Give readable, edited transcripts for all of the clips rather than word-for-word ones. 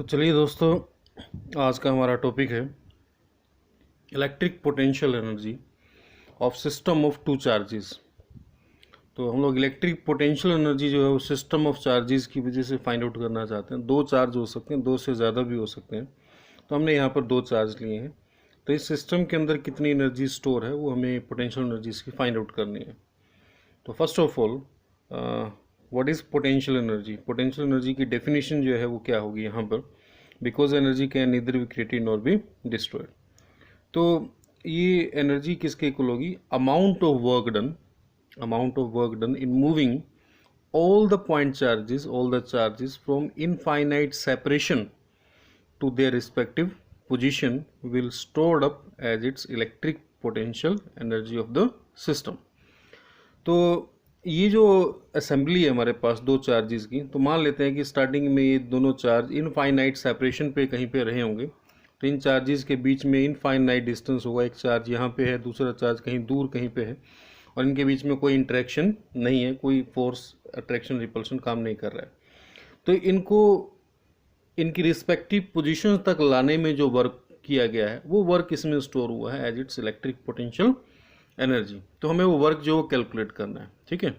तो चलिए दोस्तों, आज का हमारा टॉपिक है electric potential energy of system of two charges. तो हम लोग इलेक्ट्रिक पोटेंशियल एनर्जी जो है वो सिस्टम ऑफ चार्जेस की वजह से फाइंड आउट करना चाहते हैं। दो चार्ज हो सकते हैं, दो से ज़्यादा भी हो सकते हैं। तो हमने यहाँ पर दो चार्ज लिए हैं, तो इस सिस्टम के अंदर कितनी एनर्जी स्टोर है वो हमें पोटेंशियल एनर्जीज की फाइंड आउट करनी है। तो first of all what is potential energy. Potential energy की डेफिनेशन जो है वो क्या होगी यहाँ पर, because energy can neither be created nor be destroyed. तो ये एनर्जी किसके इक्वल होगी, amount of work done in moving all the charges from infinite separation to their respective position will stored up as its electric potential energy of the system। तो ये जो assembly है हमारे पास दो चार्जेस की, तो मान लेते हैं कि स्टार्टिंग में ये दोनों चार्ज इनफाइनाइट सेपरेशन पे कहीं पे रहे होंगे। तो इन चार्जेस के बीच में इनफाइनाइट डिस्टेंस होगा, एक चार्ज यहाँ पे है, दूसरा चार्ज कहीं दूर कहीं पे है, और इनके बीच में कोई इंटरेक्शन नहीं है, कोई फोर्स अट्रैक्शन रिपल्शन काम नहीं कर रहा है। तो इनको इनकी रिस्पेक्टिव पोजीशन तक लाने में जो वर्क किया गया है वो वर्क इसमें स्टोर हुआ है as its electric potential energy. तो हमें वो वर्क जो कैलकुलेट करना है, ठीक है।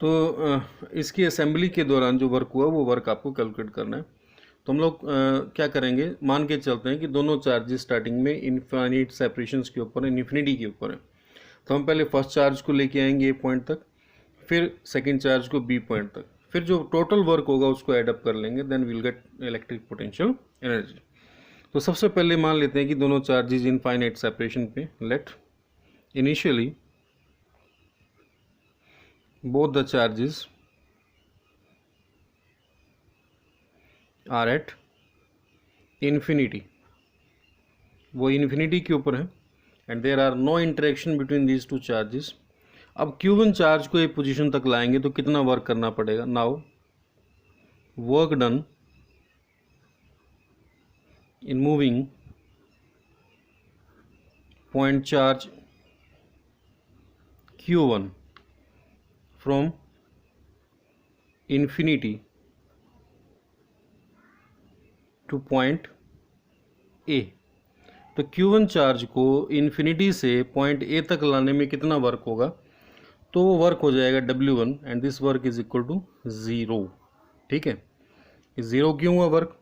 तो इसकी असेंबली के दौरान जो वर्क हुआ वो वर्क आपको कैलकुलेट करना है। तो हम लोग क्या करेंगे, मान के चलते हैं कि दोनों चार्जेस स्टार्टिंग में इनफाइनाइट सेपरेशंस के ऊपर है, इन्फिनिटी के ऊपर है। तो हम पहले फर्स्ट चार्ज को लेके आएंगे ए पॉइंट तक, फिर सेकंड चार्ज को बी पॉइंट तक, फिर जो टोटल वर्क होगा उसको ऐड अप कर लेंगे, then will get electric potential energy. तो सबसे पहले मान लेते हैं कि दोनों चार्जेस इनफाइनाइट सेपरेशन पे, let initially both the charges are at infinity, वो इन्फिनिटी के ऊपर है, and there are no interaction between these two charges. अब Q1 चार्ज को एक पोजीशन तक लाएंगे तो कितना वर्क करना पड़ेगा। Now work done in moving point charge Q1 from infinity to point A। तो Q1 चार्ज को इन्फिनिटी से पॉइंट A तक लाने में कितना वर्क होगा, तो वो वर्क हो जाएगा W1 and this work is equal to 0। ठीक है, ज़ीरो क्यों हुआ वर्क,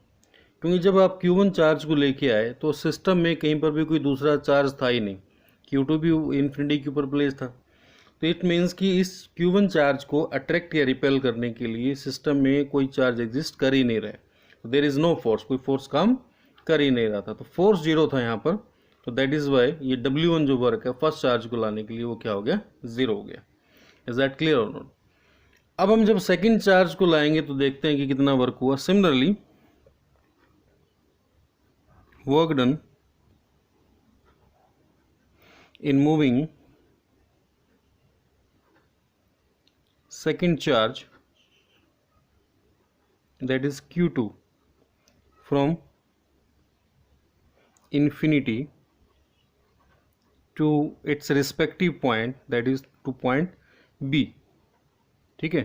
क्योंकि जब आप Q1 चार्ज को लेके आए तो सिस्टम में कहीं पर भी कोई दूसरा चार्ज था ही नहीं, Q2 भी इन्फिनिटी के ऊपर प्लेस था। तो इट मीन्स कि इस Q1 चार्ज को अट्रैक्ट या रिपेल करने के लिए सिस्टम में कोई चार्ज एग्जिस्ट कर ही नहीं रहा है। तो देयर इज़ नो फोर्स, कोई फोर्स काम कर ही नहीं रहा था, तो फोर्स जीरो था यहाँ पर। तो दैट इज़ वाई ये W1 जो वर्क है फर्स्ट चार्ज को लाने के लिए वो क्या हो गया, ज़ीरो हो गया। इज दैट क्लियर और नॉट। अब हम जब सेकेंड चार्ज को लाएंगे तो देखते हैं कि कितना वर्क हुआ। Similarly work done in moving second charge, that is Q2 from infinity to its respective point, that is to point B। ठीक है,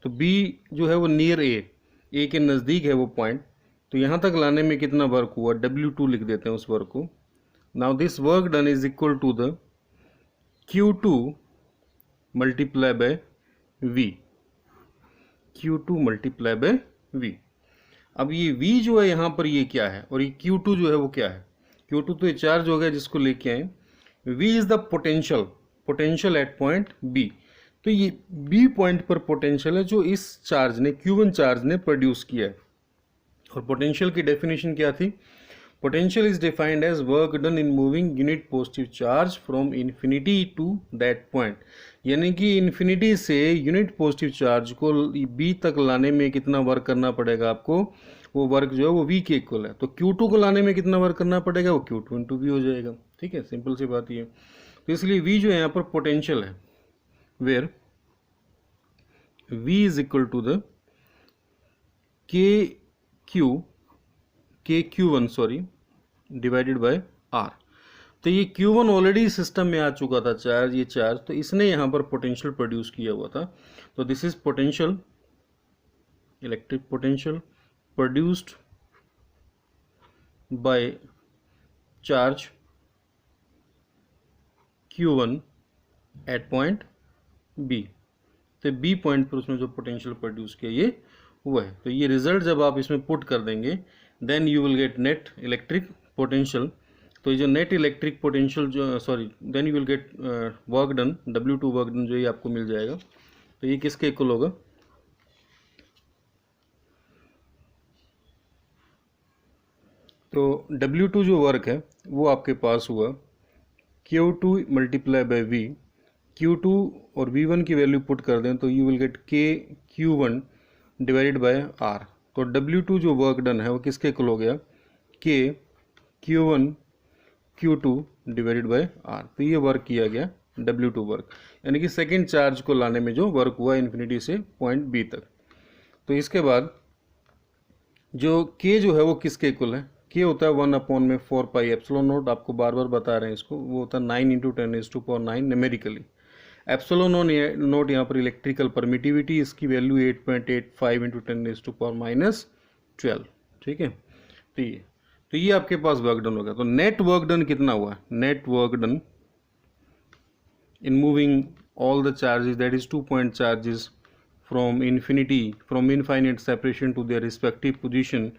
तो B जो है वो नियर A के नज़दीक है वो पॉइंट। तो यहाँ तक लाने में कितना वर्क हुआ, W2 लिख देते हैं उस वर्क को। Now this work done is equal to the Q2 multiply by V, Q2 multiply by V। अब ये V जो है यहाँ पर ये क्या है, और ये Q2 जो है वो क्या है। Q2 तो ये चार्ज हो गया जिसको लेके आए, V is the potential at point B। तो ये B पॉइंट पर पोटेंशियल है जो इस चार्ज ने, Q1 चार्ज ने प्रोड्यूस किया है। और पोटेंशियल की डेफिनेशन क्या थी, potential is defined as work done in moving unit positive charge from infinity to that point. यानी कि इन्फिनिटी से यूनिट पॉजिटिव चार्ज को B तक लाने में कितना वर्क करना पड़ेगा आपको, वो वर्क जो है वो V के इक्वल है। तो Q2 को लाने में कितना वर्क करना पड़ेगा, वो Q2 इंटू V हो जाएगा। ठीक है, सिंपल सी बात ये। तो इसलिए V जो है यहाँ पर पोटेंशियल है, where V is equal to the KQ1 sorry divided by R। तो ये Q1 ऑलरेडी सिस्टम में आ चुका था चार्ज, ये चार्ज, तो इसने यहाँ पर पोटेंशियल प्रोड्यूस किया हुआ था। तो this is potential, electric potential produced by charge Q1 at point B। तो बी पॉइंट पर उसने जो पोटेंशियल प्रोड्यूस किया ये वो है। तो ये रिजल्ट जब आप इसमें पुट कर देंगे then you will get net electric potential. तो ये जो नेट इलेक्ट्रिक पोटेंशियल जो then you will get work done, W2 work done जो ये आपको मिल जाएगा। तो ये किसके इक्वल होगा, तो W2 जो वर्क है वो आपके पास हुआ Q2 multiply by V। Q2 और V1 की वैल्यू पुट कर दें तो you will gate K Q1 divided by R। तो W2 जो वर्क डन है वो किसके इक्वल हो गया, K Q1 Q2 divided by R। तो ये वर्क किया गया W2 वर्क, यानी कि सेकेंड चार्ज को लाने में जो वर्क हुआ इन्फिनिटी से पॉइंट B तक। तो इसके बाद जो K जो है वो किसके इक्वल है, K होता है 1/4 पाई एप्सिलॉन नोट। आपको बार बार बता रहे हैं इसको, वो होता है 9 × 10⁹ न्यूमेरिकली। एप्सिलॉन नोट यहाँ पर इलेक्ट्रिकल परमिटिविटी, इसकी वैल्यू 8.85 × 10⁻12। ठीक है, तो ये आपके पास वर्क डन होगा। तो नेट वर्क डन कितना हुआ, net work done in moving all the charges that is 2 point charges from infinite separation to their respective position.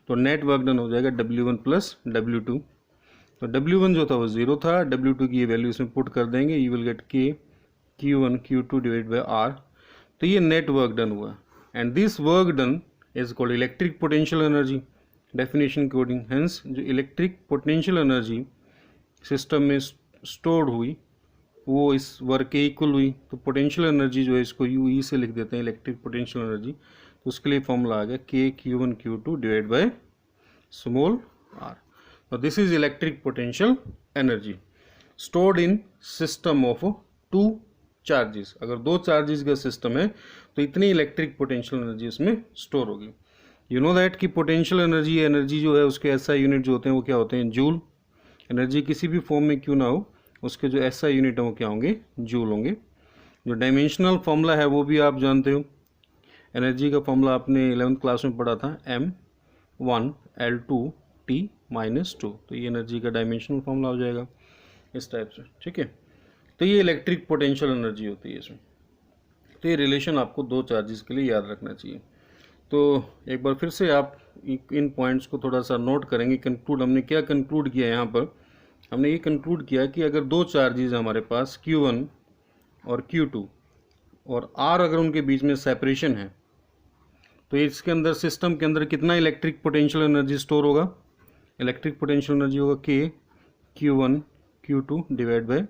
तो नेट वर्क डन हो जाएगा W1 प्लस W2। तो W1 जो था वो 0 था, W2 की ये वैल्यू इसमें पुट कर देंगे, you will gate K Q1 Q2 divide by R। तो ये नेट वर्क डन हुआ and this work done is called electric potential energy definition coding. Hence जो इलेक्ट्रिक पोटेंशियल एनर्जी सिस्टम में स्टोर्ड हुई वो इस वर्क के इक्वल हुई। तो पोटेंशियल एनर्जी जो है इसको UE से लिख देते हैं, इलेक्ट्रिक पोटेंशियल एनर्जी। तो उसके लिए फॉर्मूला आ गया K Q1 Q2 divide by small r। तो this is electric potential energy stored in system of 2 charges. अगर 2 चार्जेस का सिस्टम है तो इतनी इलेक्ट्रिक पोटेंशियल एनर्जी इसमें स्टोर होगी। यू नो दैट कि पोटेंशियल एनर्जी जो है उसके SI यूनिट जो होते हैं वो क्या होते हैं, जूल। एनर्जी किसी भी फॉर्म में क्यों ना हो उसके जो SI यूनिट है वो क्या होंगे, जूल होंगे। जो डायमेंशनल फॉर्मूला है वो भी आप जानते हो, एनर्जी का फॉर्मूला आपने 11th क्लास में पढ़ा था, M1L2T-2। तो ये एनर्जी का डायमेंशनल फॉर्मूला हो जाएगा इस टाइप से। ठीक है, तो ये इलेक्ट्रिक पोटेंशियल एनर्जी होती है इसमें। तो ये रिलेशन आपको 2 चार्जेस के लिए याद रखना चाहिए। तो एक बार फिर से आप इन पॉइंट्स को थोड़ा सा नोट करेंगे। कंक्लूड हमने क्या कंक्लूड किया यहाँ पर, हमने ये कंक्लूड किया कि अगर 2 चार्जेस हमारे पास Q1 और Q2 और R अगर उनके बीच में सेपरेशन है तो इसके अंदर सिस्टम के अंदर कितना इलेक्ट्रिक पोटेंशियल एनर्जी स्टोर होगा, इलेक्ट्रिक पोटेंशियल एनर्जी होगा K Q1 Q2 divide by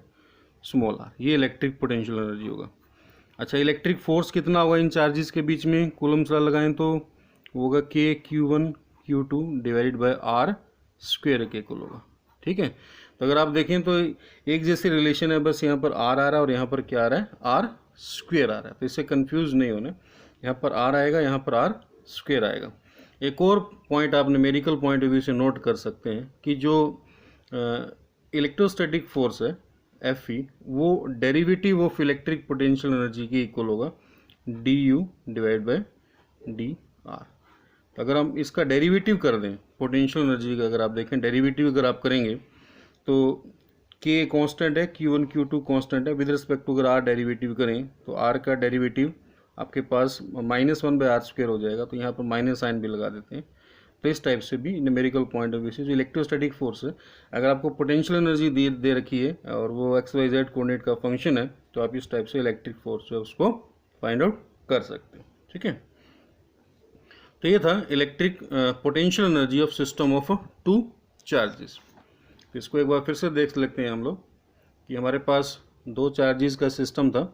small r। ये इलेक्ट्रिक पोटेंशियल एनर्जी होगा। अच्छा, इलेक्ट्रिक फोर्स कितना होगा इन चार्जेस के बीच में, कूलम्स लॉ लगाएं तो होगा K Q1 Q2 divided by R square के इक्वल होगा। ठीक है, तो अगर आप देखें तो एक जैसी रिलेशन है, बस यहाँ पर R आ रहा है और यहाँ पर क्या आ रहा है, R स्क्वायर आ रहा है। तो इससे कंफ्यूज नहीं होना, यहाँ पर R आएगा, यहाँ पर R स्क्वायर आएगा। एक और पॉइंट आप न्यूमेरिकल पॉइंट ऑफ व्यू से नोट कर सकते हैं कि जो इलेक्ट्रोस्टैटिक फोर्स है Fe वो derivative of electric potential energy के इक्वल होगा du डिवाइड बाय dr। तो अगर हम इसका डेरिवेटिव कर दें पोटेंशियल एनर्जी का, अगर आप देखें डेरिवेटिव अगर आप करेंगे तो k कांस्टेंट है, Q1 Q2 कांस्टेंट है, विद रिस्पेक्ट टू अगर r डेरिवेटिव करें तो r का डेरिवेटिव आपके पास -1/r² हो जाएगा। तो यहाँ पर माइनस साइन भी लगा देते हैं। तो इस टाइप से भी न्यूमेरिकल पॉइंट ऑफ व्यू से जो इलेक्ट्रोस्टैटिक फोर्स है, अगर आपको पोटेंशियल एनर्जी दे रखी है और वो XYZ कोऑर्डिनेट का फंक्शन है तो आप इस टाइप से इलेक्ट्रिक फोर्स जो है उसको फाइंड आउट कर सकते हैं। ठीक है, तो ये था electric potential energy of system of 2 charges. तो इसको एक बार फिर से देख लेते हैं हम लोग कि हमारे पास 2 चार्जेस का सिस्टम था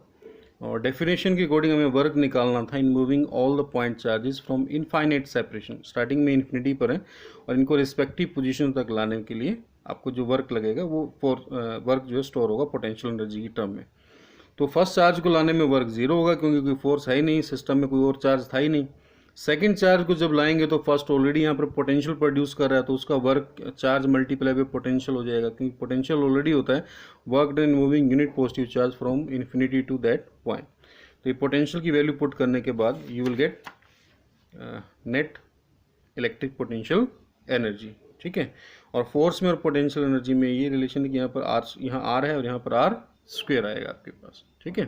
और डेफिनेशन के अकॉर्डिंग हमें वर्क निकालना था इन moving all the point charges from infinite separation. Starting में इन्फिनिटी पर है और इनको रिस्पेक्टिव पोजीशन तक लाने के लिए आपको जो वर्क लगेगा वो वर्क जो है स्टोर होगा पोटेंशियल एनर्जी की टर्म में। तो फर्स्ट चार्ज को लाने में वर्क 0 होगा क्योंकि कोई फोर्स है ही नहीं, सिस्टम में कोई और चार्ज था ही नहीं। सेकेंड चार्ज को जब लाएंगे तो फर्स्ट ऑलरेडी यहाँ पर पोटेंशियल प्रोड्यूस कर रहा है तो उसका work charge multiply by potential हो जाएगा, क्योंकि पोटेंशियल ऑलरेडी होता है work done in moving unit positive charge from infinity to that point. तो ये पोटेंशियल की वैल्यू पुट करने के बाद you will get net electric potential energy, ठीक है। और फोर्स में और पोटेंशियल एनर्जी में ये रिलेशन है कि यहाँ पर आर, यहाँ आर है और यहाँ पर आर स्क्वायर आएगा आपके पास, ठीक है।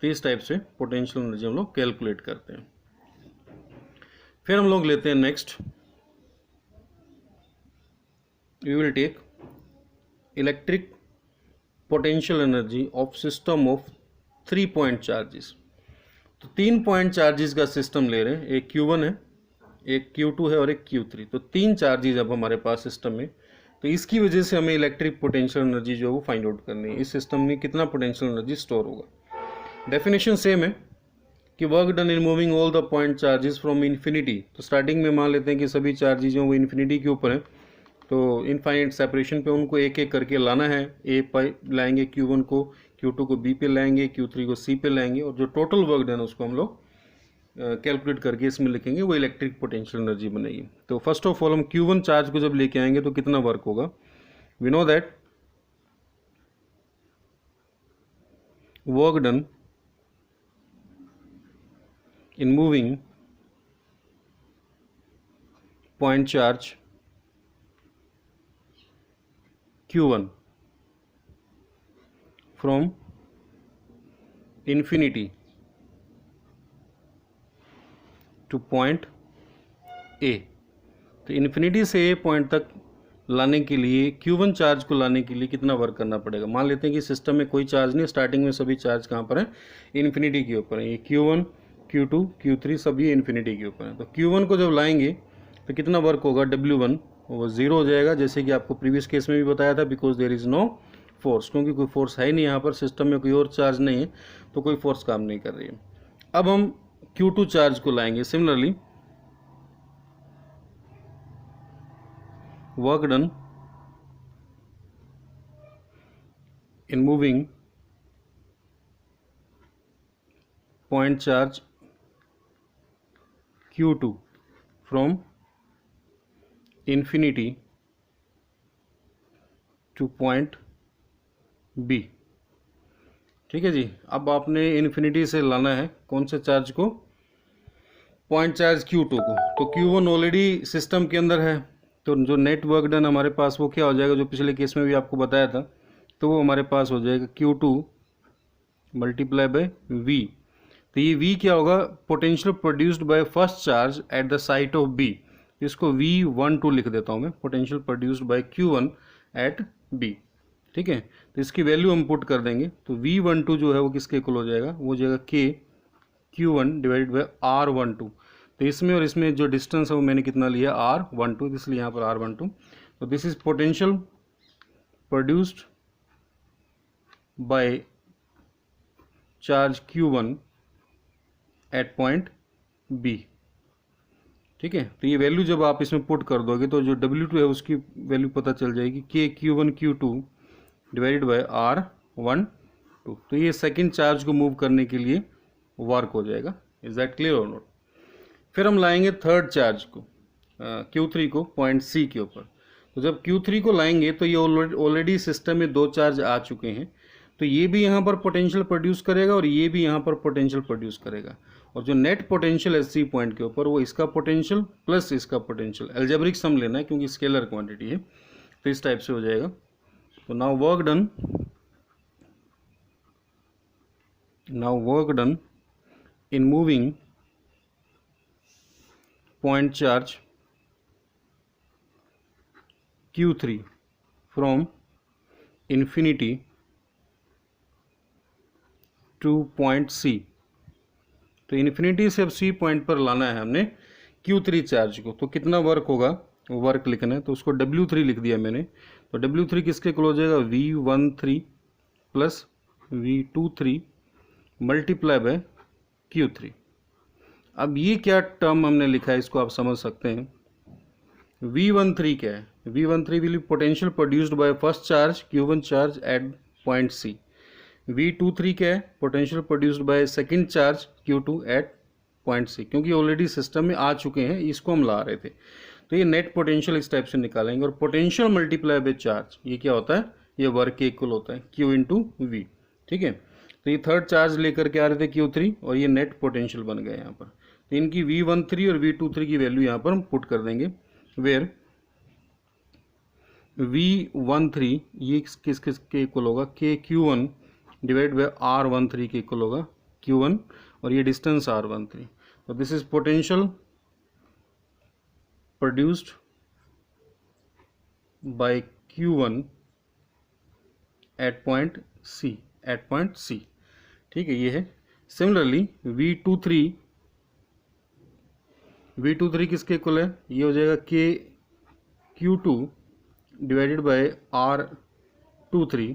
तो इस टाइप से पोटेंशियल एनर्जी हम लोग कैलकुलेट करते हैं। फिर हम लोग लेते हैं next, we will take electric potential energy of system of 3 point charges. तो 3 पॉइंट चार्जेस का सिस्टम ले रहे हैं, एक Q1 है, एक Q2 है और एक Q3। तो 3 चार्जेस अब हमारे पास सिस्टम में, तो इसकी वजह से हमें इलेक्ट्रिक पोटेंशियल एनर्जी जो है वो फाइंड आउट करनी है, इस सिस्टम में कितना पोटेंशियल एनर्जी स्टोर होगा। डेफिनेशन सेम है कि work done in moving all the point charges from infinity. तो स्टार्टिंग में मान लेते हैं कि सभी चार्जेस जो वो इन्फिनिटी के ऊपर है, तो इनफाइनाइट सेपरेशन पे उनको एक एक करके लाना है। ए पे लाएंगे Q1 को, Q2 को B पे लाएंगे, Q3 को C पे लाएंगे, और जो टोटल वर्क डन है उसको हम लोग कैलकुलेट करके इसमें लिखेंगे, वो इलेक्ट्रिक पोटेंशियल एनर्जी बनेगी। तो फर्स्ट ऑफ ऑल हम Q1 चार्ज को जब लेके आएंगे तो कितना वर्क होगा, we know that work done in moving point charge Q1 from infinity to point A। तो इन्फिनिटी से A पॉइंट तक लाने के लिए, Q1 चार्ज को लाने के लिए कितना वर्क करना पड़ेगा। मान लेते हैं कि सिस्टम में कोई चार्ज नहीं, स्टार्टिंग में सभी चार्ज कहाँ पर है, इन्फिनिटी के ऊपर है। ये Q1, Q2, Q3 सभी इन्फिनिटी के ऊपर है। तो Q1 को जब लाएंगे तो कितना वर्क होगा, W1 वो 0 हो जाएगा, जैसे कि आपको प्रीवियस केस में भी बताया था, because there is no force, क्योंकि कोई फोर्स है नहीं यहाँ पर, सिस्टम में कोई और चार्ज नहीं है, तो कोई फोर्स काम नहीं कर रही है। अब हम Q2 चार्ज को लाएंगे। Similarly work done in moving point charge Q2 from infinity two point B, ठीक है जी। अब आपने इन्फिनिटी से लाना है कौन से चार्ज को, पॉइंट चार्ज Q2 को। तो Q1 ऑलरेडी सिस्टम के अंदर है, तो जो नेट वर्क डन हमारे पास वो क्या हो जाएगा, जो पिछले केस में भी आपको बताया था, तो वो हमारे पास हो जाएगा Q2 मल्टीप्लाई बाय V। तो ये V क्या होगा, potential produced by first charge at the site of B। इसको V12 लिख देता हूँ मैं, potential produced by Q1 at B, ठीक है। तो इसकी वैल्यू हम पुट कर देंगे, तो V12 जो है वो किसके इक्वल हो जाएगा, वो हो जाएगा K Q1 divided by R12। तो इसमें और इसमें जो डिस्टेंस है वो मैंने कितना लिया, R12, इसलिए यहाँ पर R12। तो this is potential produced by charge Q1 at point B, ठीक है। तो ये वैल्यू जब आप इसमें पुट कर दोगे तो जो W2 है उसकी वैल्यू पता चल जाएगी, K Q1 Q2 divided by R12। तो ये सेकंड चार्ज को मूव करने के लिए वर्क हो जाएगा। इज दैट क्लियर और नॉट। फिर हम लाएंगे थर्ड चार्ज को, Q3 को पॉइंट C के ऊपर। तो जब Q3 को लाएंगे तो ये ऑलरेडी सिस्टम में 2 चार्ज आ चुके हैं, तो ये भी यहाँ पर पोटेंशियल प्रोड्यूस करेगा और ये भी यहाँ पर पोटेंशियल प्रोड्यूस करेगा, और जो नेट पोटेंशियल है C पॉइंट के ऊपर वो इसका पोटेंशियल प्लस इसका पोटेंशियल, एल्जेब्रिक सम लेना है क्योंकि स्केलर क्वांटिटी है, तो इस टाइप से हो जाएगा। तो now work done in moving point charge Q3 from infinity two point C। तो इन्फिनिटी से अब C पॉइंट पर लाना है हमने Q3 चार्ज को, तो कितना वर्क होगा वो वर्क लिखना है, तो उसको W3 लिख दिया मैंने। तो W3 किसके इक्वल हो जाएगा, V13 plus V23 multiply by Q3। अब ये क्या टर्म हमने लिखा है इसको आप समझ सकते हैं। V13 क्या है, V13 will be potential produced by first charge Q1 charge at point C। V23 क्या है, potential produced by second charge Q2 at point C, क्योंकि ऑलरेडी सिस्टम में आ चुके हैं, इसको हम ला रहे थे। तो ये नेट पोटेंशियल इस टाइप से निकालेंगे, और पोटेंशियल मल्टीप्लाई बाय चार्ज ये क्या होता है, ये वर्क के इक्वल होता है Q इंटू V, ठीक है। तो ये थर्ड चार्ज लेकर के आ रहे थे Q3 और ये नेट पोटेंशियल बन गया यहाँ पर। तो इनकी V13 और V23 की वैल्यू यहाँ पर हम पुट कर देंगे, वेयर V13 ये किस किस के इक्वल होगा, KQ1 डिवाइड बाय R13 के इक्वल होगा Q1, और ये डिस्टेंस R13। तो this is potential produced by Q1 at point C, ठीक है, ये है। सिमिलरली V23 किसके इक्वल है, ये हो जाएगा KQ2 डिवाइडेड बाय R23,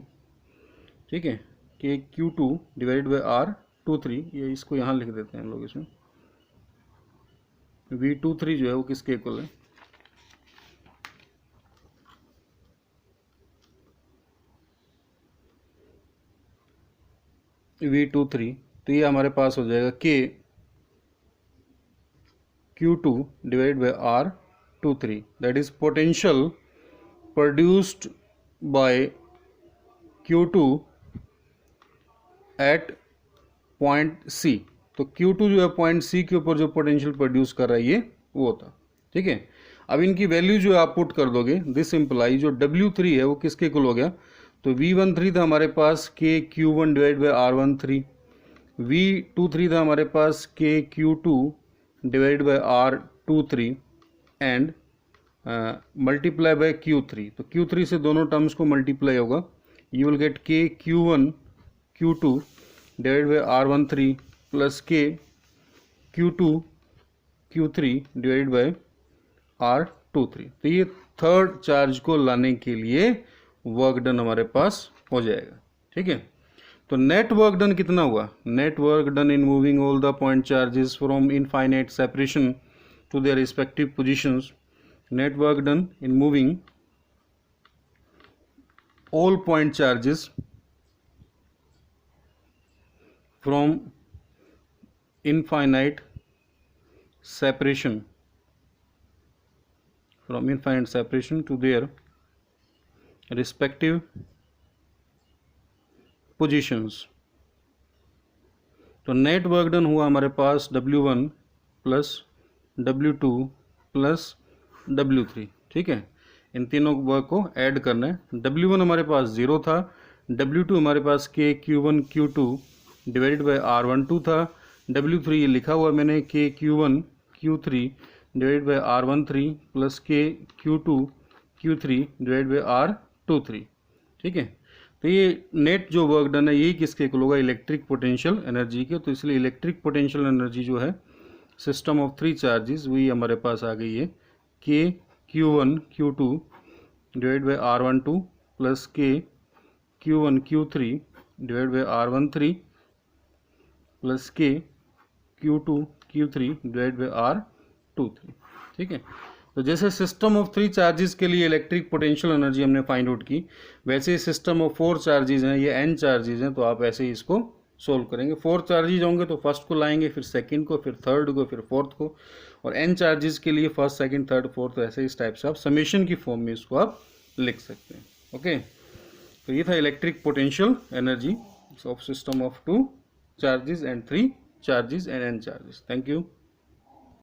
ठीक है, KQ2 डिवाइडेड बाय R23, ये इसको यहाँ लिख देते हैं हम लोग। इसमें V23 जो है वो किसके इक्वल है, V23, तो ये हमारे पास हो जाएगा KQ2 divide by R23, that is potential produced by Q2 at point C। तो Q2 जो है पॉइंट C के ऊपर जो पोटेंशियल प्रोड्यूस कर रहा है ये वो होता, ठीक है। अब इनकी वैल्यू जो आप पुट कर दोगे, दिस इम्प्लाई जो W3 है वो किसके इक्वल हो गया, तो V13 था हमारे पास KQ1 divide by R13, V23 था हमारे पास KQ2 divide by R23 and multiply by Q3। तो Q3 से दोनों टर्म्स को मल्टीप्लाई होगा, you will gate KQ1 Q2 divide by R13 plus KQ2 Q3 divide by R23। तो ये थर्ड चार्ज को लाने के लिए वर्क डन हमारे पास हो जाएगा, ठीक है। तो नेट वर्क डन कितना हुआ, net work done in moving all the point charges from infinite separation to their respective positions, net work done in moving all point charges from infinite separation to their respective positions। तो net work done हुआ हमारे पास W1 plus W2 plus W3, ठीक है। इन तीनों work को add करना है। W1 हमारे पास 0 था, W2 हमारे पास KQ1 Q2 divided by R12 था, W3 ये लिखा हुआ मैंने KQ1 Q3 divided by R13 plus KQ2 Q3 divided by R23, ठीक है। तो ये नेट जो वर्क डन है यही किसके इक्वल होगा, इलेक्ट्रिक पोटेंशियल एनर्जी के। तो इसलिए इलेक्ट्रिक पोटेंशियल एनर्जी जो है सिस्टम ऑफ 3 चार्जेस वही हमारे पास आ गई है, KQ1 Q2 divide by R12 plus KQ1 Q3 divide by R13 plus KQ2 Q3 divide by R23, ठीक है। तो जैसे सिस्टम ऑफ 3 चार्जेस के लिए इलेक्ट्रिक पोटेंशियल एनर्जी हमने फाइंड आउट की, वैसे ही सिस्टम ऑफ 4 चार्जेस हैं, ये n चार्जेस हैं, तो आप ऐसे ही इसको सोल्व करेंगे। 4 चार्जेस होंगे तो फर्स्ट को लाएंगे, फिर सेकंड को, फिर थर्ड को, फिर फोर्थ को, और n चार्जेस के लिए फर्स्ट सेकंड थर्ड फोर्थ, ऐसे इस टाइप से आप समेशन की फॉर्म में इसको आप लिख सकते हैं, ओके। तो ये था electric potential energy of system of 2 charges and 3 charges and n charges. Thank you.